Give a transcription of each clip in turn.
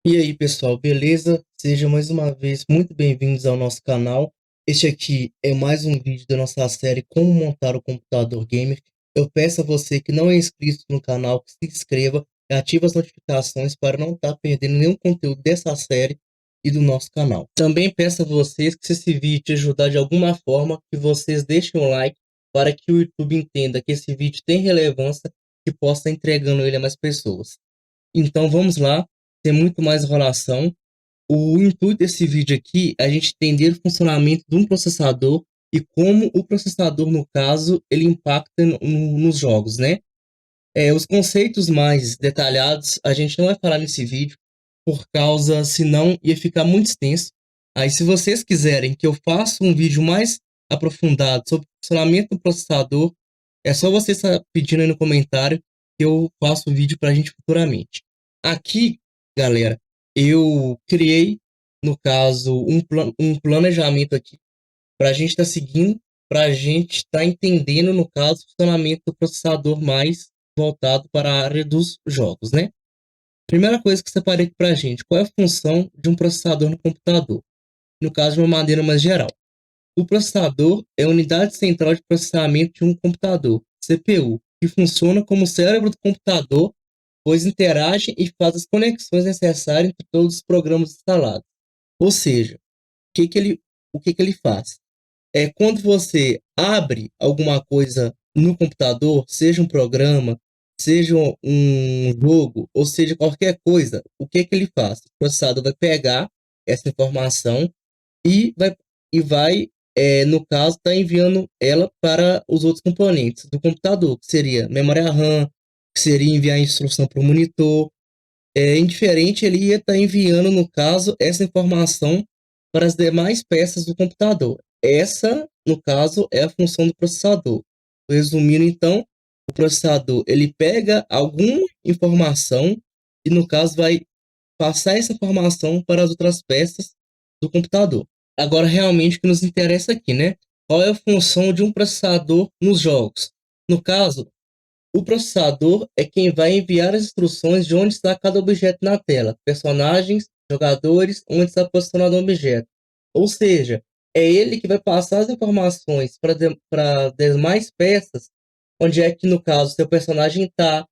E aí, pessoal, beleza? Sejam mais uma vez muito bem-vindos ao nosso canal. Este aqui é mais um vídeo da nossa série Como Montar o Computador Gamer. Eu peço a você que não é inscrito no canal, que se inscreva e ative as notificações para não estar perdendo nenhum conteúdo dessa série e do nosso canal. Também peço a vocês que, se esse vídeo te ajudar de alguma forma, que vocês deixem um like para que o YouTube entenda que esse vídeo tem relevância e possa estar entregando ele a mais pessoas. Então vamos lá, tem muito mais enrolação. O intuito desse vídeo aqui é a gente entender o funcionamento de um processador e como o processador, no caso, ele impacta nos jogos, né? Os conceitos mais detalhados a gente não vai falar nesse vídeo, por causa, senão ia ficar muito extenso. Aí, se vocês quiserem que eu faça um vídeo mais aprofundado sobre o funcionamento do processador, é só vocês estar pedindo aí no comentário que eu faço o vídeo para a gente futuramente. Aqui, galera, eu criei, no caso, um planejamento aqui para a gente estar seguindo, para a gente estar entendendo, no caso, o funcionamento do processador mais voltado para a área dos jogos, né? Primeira coisa que eu separei aqui para a gente, qual é a função de um processador no computador? No caso, de uma maneira mais geral. O processador é a unidade central de processamento de um computador, CPU, que funciona como o cérebro do computador, pois interage e faz as conexões necessárias entre todos os programas instalados. Ou seja, o que que ele faz? Quando você abre alguma coisa no computador, seja um programa, seja um jogo, ou seja qualquer coisa, o que que ele faz? O processador vai pegar essa informação e vai, no caso, estar enviando ela para os outros componentes do computador, que seria memória RAM, que seria enviar a instrução para o monitor. Indiferente, ele ia estar enviando, no caso, essa informação para as demais peças do computador. Essa, no caso, é a função do processador. Resumindo, então, o processador ele pega alguma informação e, no caso, vai passar essa informação para as outras peças do computador. Agora, realmente, o que nos interessa aqui, né? Qual é a função de um processador nos jogos? No caso, o processador é quem vai enviar as instruções de onde está cada objeto na tela, personagens, jogadores, onde está posicionado o objeto. Ou seja, é ele que vai passar as informações para demais peças, onde é que, no caso, seu personagem está,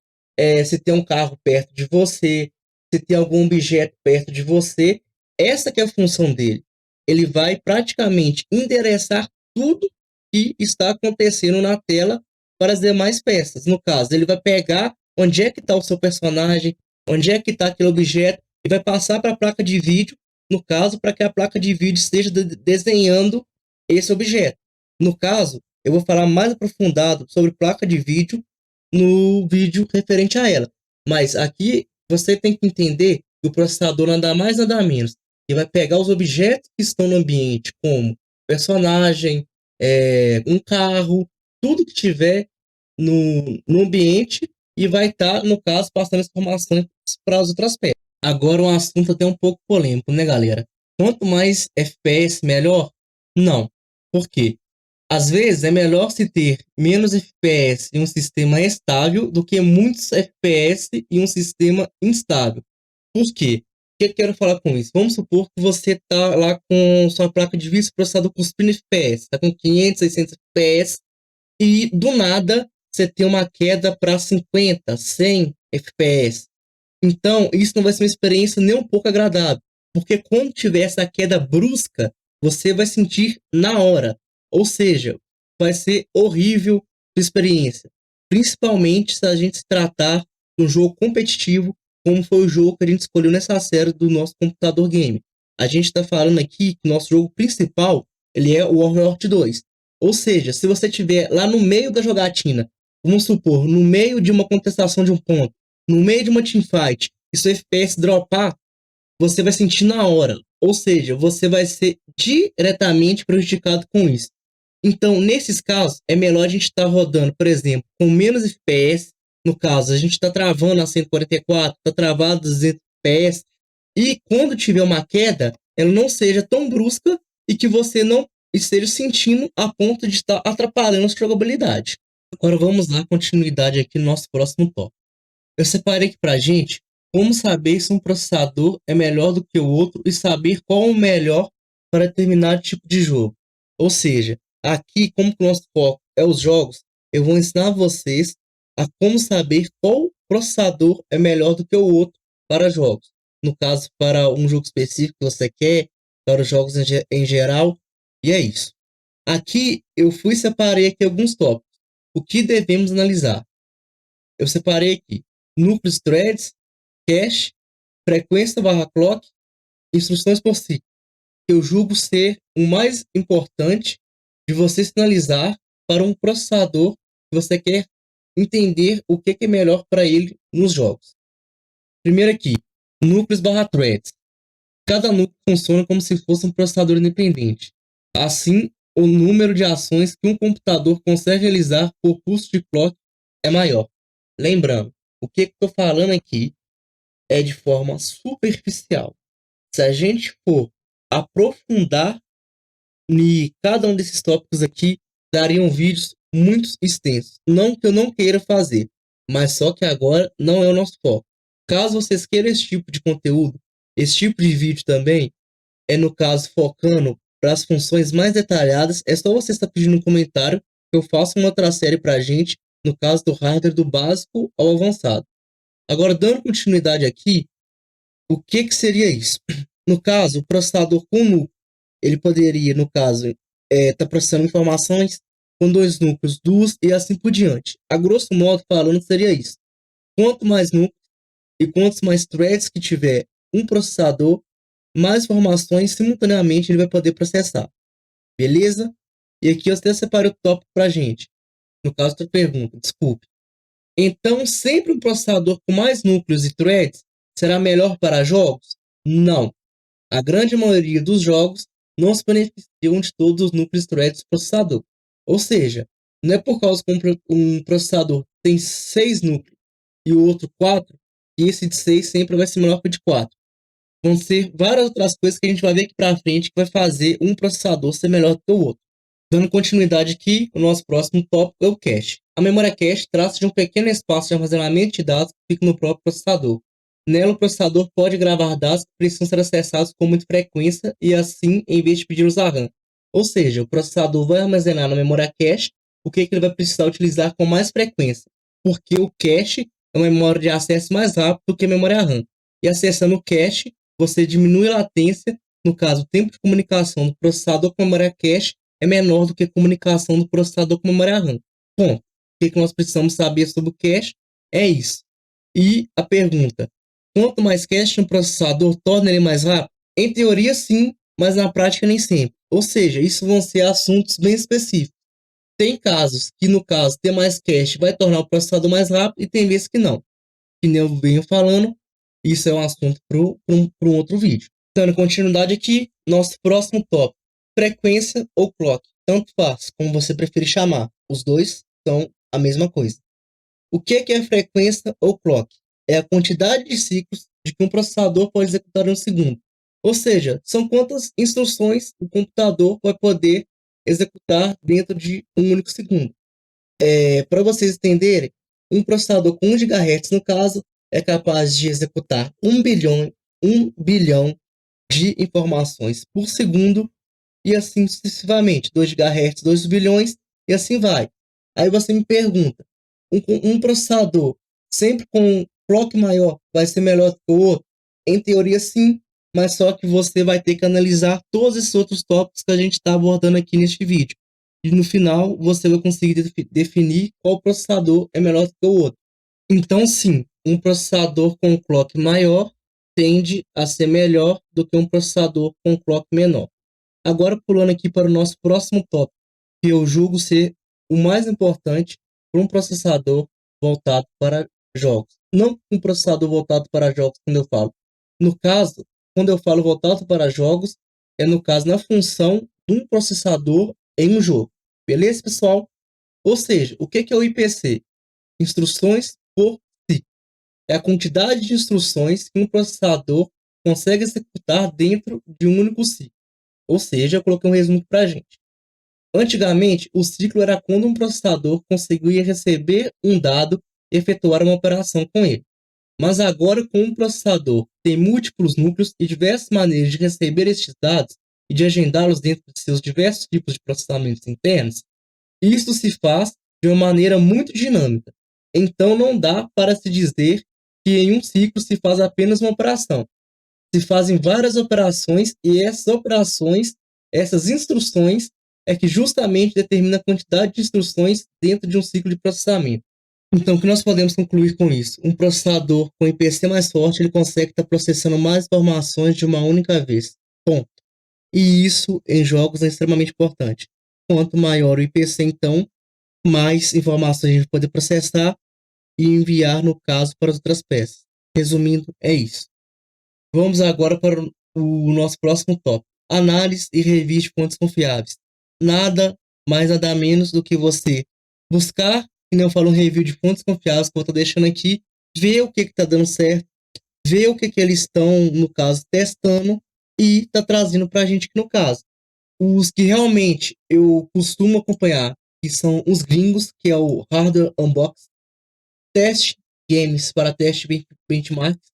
se tem um carro perto de você, se tem algum objeto perto de você. Essa que é a função dele. Ele vai praticamente endereçar tudo que está acontecendo na tela para as demais peças. No caso, ele vai pegar onde é que está o seu personagem, onde é que está aquele objeto, e vai passar para a placa de vídeo, no caso, para que a placa de vídeo esteja desenhando esse objeto. No caso, eu vou falar mais aprofundado sobre placa de vídeo no vídeo referente a ela. Mas aqui você tem que entender que o processador nada mais nada menos que vai pegar os objetos que estão no ambiente, como personagem, um carro, tudo que tiver no ambiente e vai estar, no caso, passando informações para as outras peças. Agora, um assunto até um pouco polêmico, né, galera? Quanto mais FPS, melhor? Não. Por quê? Às vezes é melhor se ter menos FPS em um sistema estável do que muitos FPS em um sistema instável. Por quê? O que eu quero falar com isso? Vamos supor que você está lá com sua placa de vídeo processador cuspindo FPS, está com 500, 600 FPS, e do nada você tem uma queda para 50, 100 FPS. Então, isso não vai ser uma experiência nem um pouco agradável, porque quando tiver essa queda brusca, você vai sentir na hora. Ou seja, vai ser horrível a experiência. Principalmente se a gente se tratar de um jogo competitivo, como foi o jogo que a gente escolheu nessa série do nosso computador game. A gente está falando aqui que o nosso jogo principal ele é o Warcraft 2. Ou seja, se você estiver lá no meio da jogatina, vamos supor, no meio de uma contestação de um ponto, no meio de uma teamfight, e seu FPS dropar, você vai sentir na hora. Ou seja, você vai ser diretamente prejudicado com isso. Então, nesses casos, é melhor a gente estar rodando, por exemplo, com menos FPS. No caso, a gente está travando a 144, está travado a 200 FPS. E quando tiver uma queda, ela não seja tão brusca e que você não esteja sentindo a ponto de estar atrapalhando a sua jogabilidade. Agora vamos dar continuidade aqui no nosso próximo tópico. Eu separei aqui pra gente Como saber se um processador é melhor do que o outro e saber qual é o melhor para determinado tipo de jogo. Ou seja, aqui, como que o nosso foco é os jogos, eu vou ensinar vocês a como saber qual processador é melhor do que o outro para jogos. No caso, para um jogo específico que você quer, para os jogos em geral, e é isso. Aqui eu separei aqui alguns tópicos. O que devemos analisar? Eu separei aqui núcleos threads, cache, frequência barra clock, instruções por ciclo, que eu julgo ser o mais importante de você sinalizar para um processador que você quer entender o que é melhor para ele nos jogos. Primeiro aqui, núcleos barra threads. Cada núcleo funciona como se fosse um processador independente. Assim, o número de ações que um computador consegue realizar por custo de clock é maior. Lembrando, o que estou falando aqui é de forma superficial. Se a gente for aprofundar em cada um desses tópicos aqui, dariam vídeos muito extensos. Não que eu não queira fazer, mas só que agora não é o nosso foco. Caso vocês queiram esse tipo de conteúdo, esse tipo de vídeo também, é no caso focando para as funções mais detalhadas, é só você estar pedindo um comentário que eu faço uma outra série para a gente, no caso do hardware do básico ao avançado. Agora, dando continuidade aqui, o que seria isso? No caso, o processador com núcleo, ele poderia, no caso, estar processando informações com dois núcleos, duas e assim por diante. A grosso modo falando, seria isso. Quanto mais núcleos e quantos mais threads que tiver um processador, mais informações simultaneamente ele vai poder processar. Beleza? E aqui eu até separei o tópico para gente. No caso, outra pergunta, desculpe. Então, sempre um processador com mais núcleos e threads será melhor para jogos? Não. A grande maioria dos jogos não se beneficiam de todos os núcleos threads do processador. Ou seja, não é por causa que um processador tem 6 núcleos e o outro 4, que esse de 6 sempre vai ser melhor que o de 4. Vão ser várias outras coisas que a gente vai ver aqui para frente que vai fazer um processador ser melhor do que o outro. Dando continuidade aqui, o nosso próximo tópico é o cache. A memória cache trata-se de um pequeno espaço de armazenamento de dados que fica no próprio processador. Nela, o processador pode gravar dados que precisam ser acessados com muita frequência e assim, em vez de pedir-los à RAM. Ou seja, o processador vai armazenar na memória cache o que ele vai precisar utilizar com mais frequência, porque o cache é uma memória de acesso mais rápido do que a memória RAM. E acessando o cache, você diminui a latência, no caso, o tempo de comunicação do processador com a memória cache é menor do que a comunicação do processador com a memória RAM. Bom, o que nós precisamos saber sobre o cache é isso. E a pergunta, quanto mais cache um processador torna ele mais rápido? Em teoria, sim, mas na prática nem sempre. Ou seja, isso vão ser assuntos bem específicos. Tem casos que, no caso, ter mais cache vai tornar o processador mais rápido e tem vezes que não. Que nem eu venho falando, isso é um assunto para um outro vídeo. Dando continuidade aqui, nosso próximo tópico, frequência ou clock. Tanto faz, como você preferir chamar. Os dois são a mesma coisa. O que é frequência ou clock? É a quantidade de ciclos de que um processador pode executar em um segundo. Ou seja, são quantas instruções o computador vai poder executar dentro de um único segundo. Para vocês entenderem, um processador com 1 GHz, no caso, é capaz de executar 1 bilhão de informações por segundo e assim sucessivamente, 2 GHz, 2 bilhões e assim vai. Aí você me pergunta, um processador sempre com um clock maior vai ser melhor que o outro? Em teoria sim, mas só que você vai ter que analisar todos esses outros tópicos que a gente está abordando aqui neste vídeo. E no final você vai conseguir definir qual processador é melhor que o outro. Então sim, um processador com clock maior tende a ser melhor do que um processador com clock menor. Agora, pulando aqui para o nosso próximo tópico, que eu julgo ser o mais importante para um processador voltado para jogos. Não um processador voltado para jogos, quando eu falo. No caso, quando eu falo voltado para jogos, é no caso na função de um processador em um jogo. Beleza, pessoal? Ou seja, o que é o IPC? Instruções por ciclo. É a quantidade de instruções que um processador consegue executar dentro de um único ciclo. Ou seja, eu coloquei um resumo para a gente. Antigamente, o ciclo era quando um processador conseguia receber um dado e efetuar uma operação com ele. Mas agora, com um processador que tem múltiplos núcleos e diversas maneiras de receber estes dados e de agendá-los dentro de seus diversos tipos de processamentos internos, isso se faz de uma maneira muito dinâmica. Então, não dá para se dizer que em um ciclo se faz apenas uma operação. Se fazem várias operações e essas operações, essas instruções, é que justamente determina a quantidade de instruções dentro de um ciclo de processamento. Então, o que nós podemos concluir com isso? Um processador com IPC mais forte, ele consegue estar processando mais informações de uma única vez. Ponto. E isso em jogos é extremamente importante. Quanto maior o IPC, então, mais informações a gente pode processar e enviar, no caso, para as outras peças. Resumindo, é isso. Vamos agora para o nosso próximo tópico. Análise e review de fontes confiáveis. Nada mais, nada menos do que você buscar, que nem eu falo, um review de fontes confiáveis, que eu estou deixando aqui, ver o que está dando certo, ver o que eles estão, no caso, testando e tá trazendo para a gente aqui no caso. Os que realmente eu costumo acompanhar, que são os gringos, que é o Hardware Unbox, Test Games para teste benchmarks,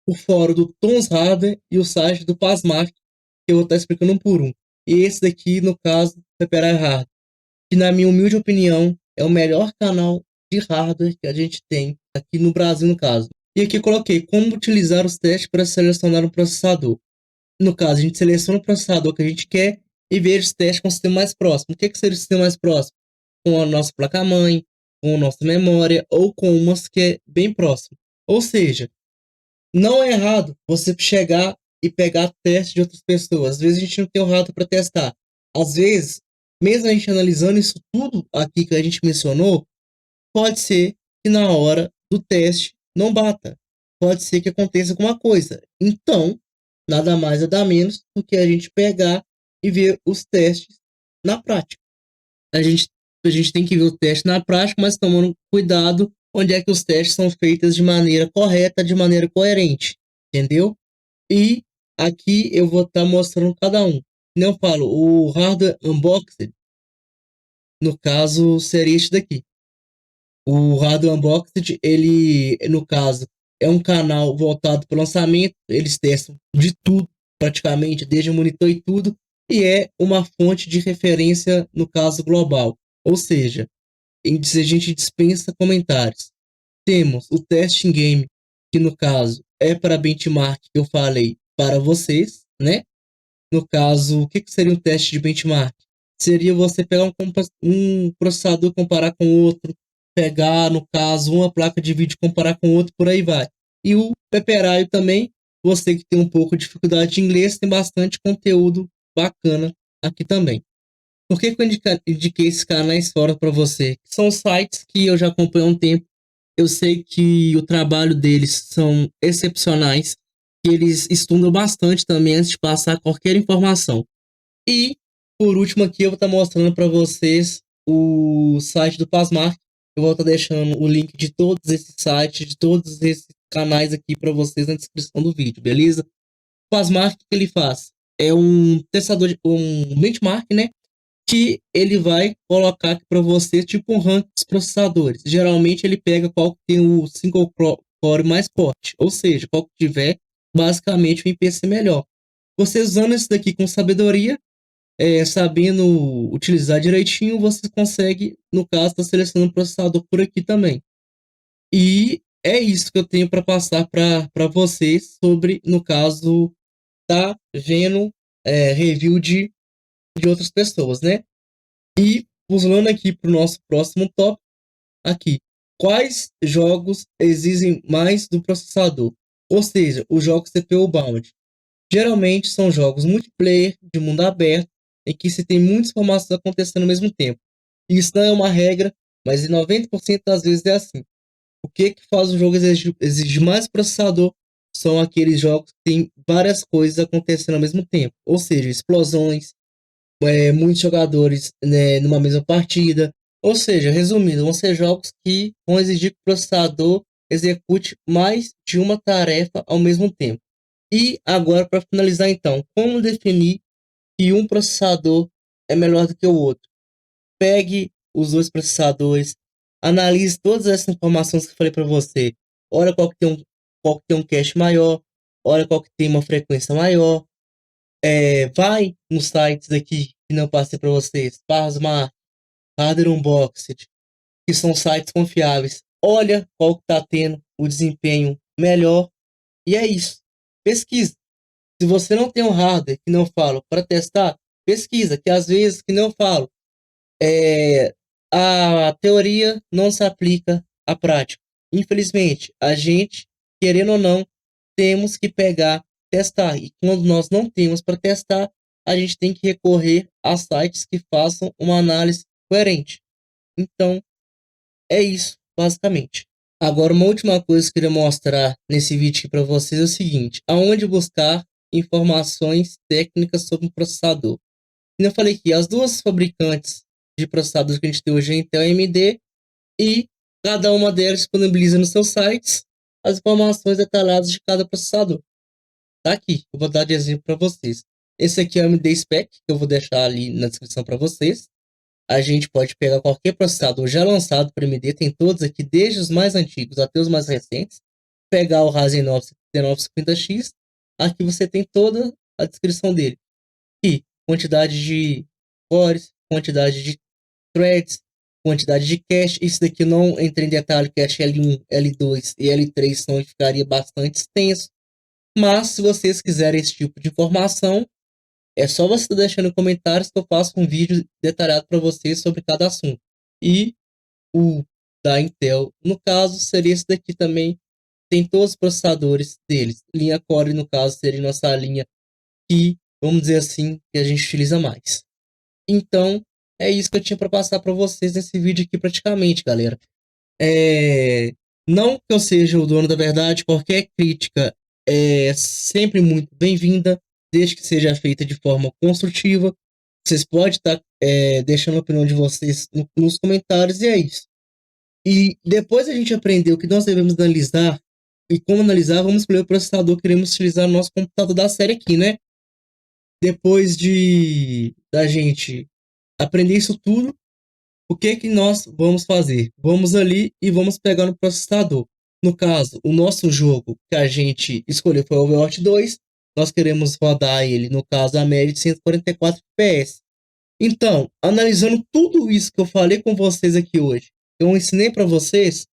o fórum do Tons Hardware e o site do Pasmark, que eu vou estar explicando um por um. E esse daqui, no caso, Reparar Hardware, que na minha humilde opinião é o melhor canal de hardware que a gente tem aqui no Brasil, no caso. E aqui eu coloquei como utilizar os testes para selecionar um processador. No caso, a gente seleciona o processador que a gente quer e veja os testes com o sistema mais próximo. O que seria o sistema mais próximo? Com a nossa placa-mãe, com a nossa memória ou com umas que é bem próximo. Ou seja, não é errado você chegar e pegar testes de outras pessoas. Às vezes a gente não tem o hardware para testar. Às vezes, mesmo a gente analisando isso tudo aqui que a gente mencionou, pode ser que na hora do teste não bata. Pode ser que aconteça alguma coisa. Então, nada mais nada menos do que a gente pegar e ver os testes na prática. A gente tem que ver o teste na prática, mas tomando cuidado onde é que os testes são feitos de maneira correta, de maneira coerente, entendeu? E aqui eu vou estar mostrando cada um. Não falo, o hardware unboxed, no caso, seria este daqui. O Hardware Unboxed, ele, no caso, é um canal voltado para o lançamento. Eles testam de tudo, praticamente, desde o monitor e tudo. E é uma fonte de referência, no caso, global. Ou seja, a gente dispensa comentários. Temos o Testing Game, que no caso é para benchmark, que eu falei para vocês, né? No caso, o que seria um teste de benchmark? Seria você pegar um processador e comparar com outro, pegar, no caso, uma placa de vídeo e comparar com outro, por aí vai. E o Peperaio também, você que tem um pouco de dificuldade de inglês, tem bastante conteúdo bacana aqui também. Por que eu indiquei esses canais fora para você? São sites que eu já acompanho há um tempo. Eu sei que o trabalho deles são excepcionais, que eles estudam bastante também antes de passar qualquer informação. E, por último aqui, eu vou estar mostrando para vocês o site do Pasmark. Eu vou estar deixando o link de todos esses sites, de todos esses canais aqui para vocês na descrição do vídeo, beleza? O Pasmark, o que ele faz? É um testador, um benchmark, né? Que ele vai colocar aqui para você tipo um ranking dos processadores. Geralmente ele pega qual que tem o single core mais forte, ou seja, qual que tiver basicamente um IPC melhor. Você usando isso daqui com sabedoria, sabendo utilizar direitinho, você consegue, no caso, estar selecionando o processador por aqui também. E é isso que eu tenho para passar para vocês sobre, no caso, tá vendo review de outras pessoas, né? E pulando aqui para o nosso próximo tópico, aqui. Quais jogos exigem mais do processador? Ou seja, os jogos CPU bound. Geralmente são jogos multiplayer, de mundo aberto, em que se tem muitas informações acontecendo ao mesmo tempo. Isso não é uma regra, mas em 90% das vezes é assim. O que faz um jogo exigir mais processador são aqueles jogos que têm várias coisas acontecendo ao mesmo tempo. Ou seja, explosões, muitos jogadores, né, numa mesma partida. Ou seja, resumindo, vão ser jogos que vão exigir que o processador execute mais de uma tarefa ao mesmo tempo. E agora, para finalizar, então, como definir que um processador é melhor do que o outro? Pegue os dois processadores, analise todas essas informações que eu falei para você. Olha qual que tem qual que tem um cache maior, olha qual que tem uma frequência maior. Vai nos sites aqui que não passei para vocês, Parsmart, Hardware Unboxed, que são sites confiáveis. Olha qual que tá tendo o desempenho melhor. E é isso. Pesquisa. Se você não tem um hardware que não falo para testar, pesquisa, que às vezes que não falo, a teoria não se aplica à prática. Infelizmente, a gente, querendo ou não, temos que pegar, testar. E quando nós não temos para testar, a gente tem que recorrer a sites que façam uma análise coerente. Então, é isso, basicamente. Agora, uma última coisa que eu queria mostrar nesse vídeo aqui para vocês é o seguinte: aonde buscar informações técnicas sobre o processador. Como eu falei aqui, as duas fabricantes de processadores que a gente tem hoje é Intel e AMD, e cada uma delas disponibiliza nos seus sites as informações detalhadas de cada processador. Tá aqui, eu vou dar de exemplo para vocês. Esse aqui é o AMD Spec, que eu vou deixar ali na descrição para vocês. A gente pode pegar qualquer processador já lançado para AMD, tem todos aqui, desde os mais antigos até os mais recentes. Pegar o Ryzen 9 7950X, aqui você tem toda a descrição dele. E quantidade de cores, quantidade de threads, quantidade de cache. Isso daqui não entra em detalhe, cache L1, L2 e L3, senão ficaria bastante extenso. Mas se vocês quiserem esse tipo de informação, é só você deixar nos comentários que eu faço um vídeo detalhado para vocês sobre cada assunto. E o da Intel, no caso, seria esse daqui também. Tem todos os processadores deles. Linha Core, no caso, seria nossa linha que, vamos dizer assim, que a gente utiliza mais. Então, é isso que eu tinha para passar para vocês nesse vídeo aqui praticamente, galera. Não que eu seja o dono da verdade, qualquer crítica é sempre muito bem-vinda, desde que seja feita de forma construtiva. Vocês podem estar deixando a opinião de vocês nos comentários, e é isso. E depois a gente aprender o que nós devemos analisar e como analisar, vamos escolher o processador que queremos utilizar no nosso computador da série aqui, né? Depois da gente aprender isso tudo, o que que nós vamos fazer? Vamos ali e vamos pegar no processador. No caso, o nosso jogo que a gente escolheu foi o Overwatch 2. Nós queremos rodar ele, no caso, a média de 144 FPS. Então, analisando tudo isso que eu falei com vocês aqui hoje, eu ensinei para vocês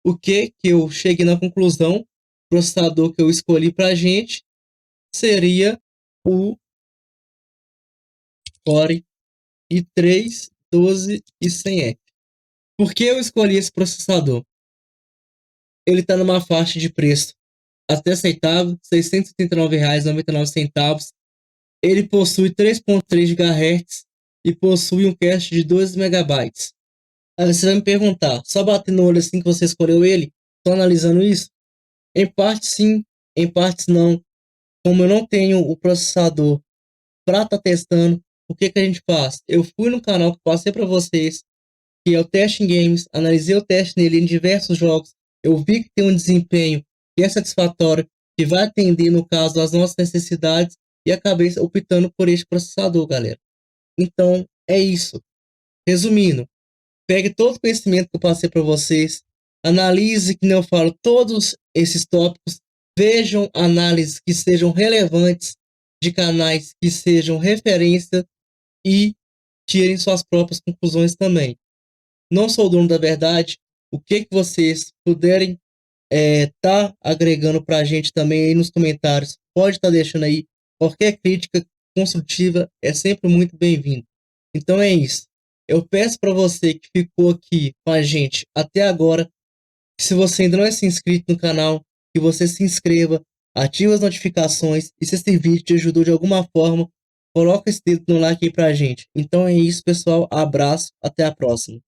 o que eu cheguei na conclusão. O processador que eu escolhi para a gente seria o Core i3 12100F. Por que eu escolhi esse processador? Ele está numa faixa de preço até aceitável, R$ 639,99. Ele possui 3.3 GHz e possui um cache de 2 MB. Aí você vai me perguntar, só batendo no olho assim que você escolheu ele, só analisando isso? Em parte sim, em partes não. Como eu não tenho o processador para estar testando, o que a gente faz? Eu fui no canal que passei para vocês, que é o Testing Games, analisei o teste nele em diversos jogos, eu vi que tem um desempenho que é satisfatório, que vai atender, no caso, às nossas necessidades, e acabei optando por este processador, galera. Então, é isso. Resumindo, pegue todo o conhecimento que eu passei para vocês, analise, que nem eu falo, todos esses tópicos, vejam análises que sejam relevantes, de canais que sejam referência, e tirem suas próprias conclusões também. Não sou o dono da verdade. O que vocês puderem tá agregando para a gente também aí nos comentários, pode estar deixando aí. Qualquer crítica construtiva é sempre muito bem-vindo. Então é isso. Eu peço para você que ficou aqui com a gente até agora, que se você ainda não é inscrito no canal, que você se inscreva, ative as notificações, e se esse vídeo te ajudou de alguma forma, coloca esse dedo no like aí pra gente. Então é isso, pessoal. Abraço, até a próxima.